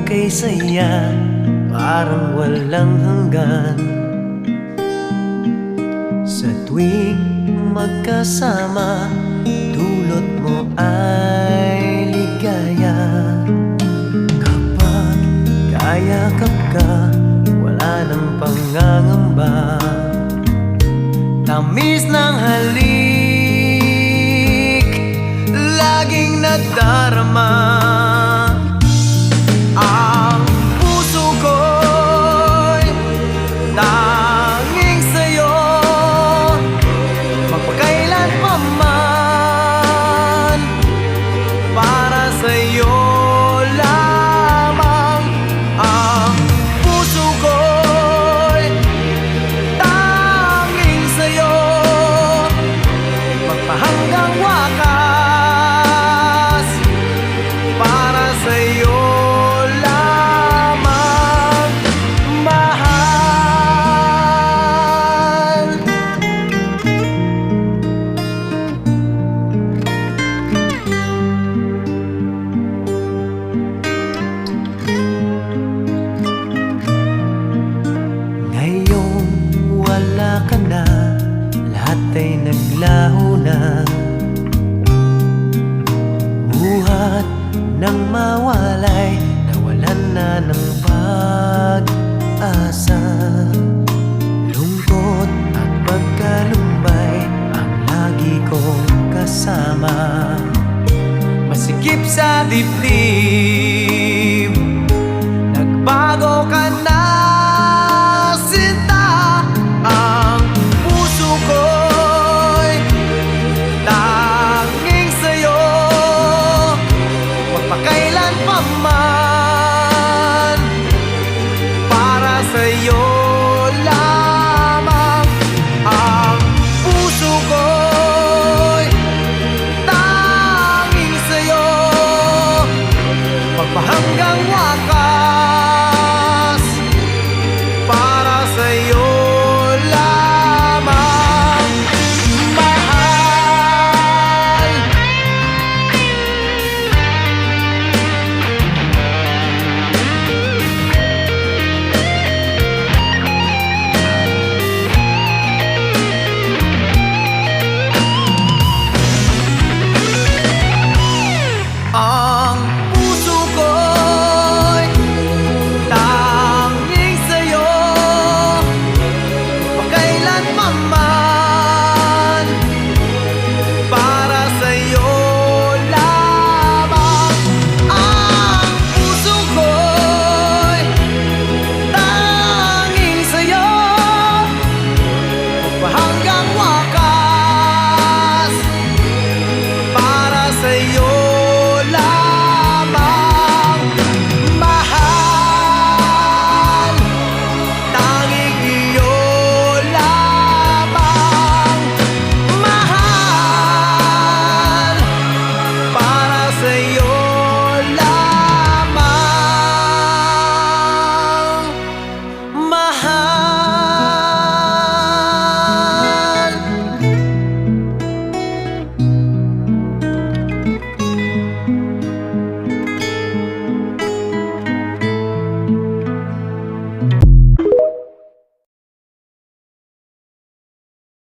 kay saya, parang walang hanggan. Sa tuwing magkasama, dulot mo ay ligaya. Kapag kayakap ka, wala nang pangangamba. Tamis ng halik, laging nadarama. Ang puso ko'y tanging sa'yo, magpakailan pa man. Para sa'yo lamang. Ang puso ko'y tanging sa'yo, magpahanggang wakas. Para sa'yo lamang, mahal. Ngayong wala ka na, lahat ay naglaho na. Buhat nang mawalay, nawalan na ng pag-asa. Lungkot at pagkalumbay ang lagi kong kasama. Masikip sa dibdib, nagbago ka na, sinta. Ang puso ko'y tanging sa'yo, magpakailan pa man. Para sa'yo lamang. Ang puso ko'y tanging sa'yo, magpahanggang wakas.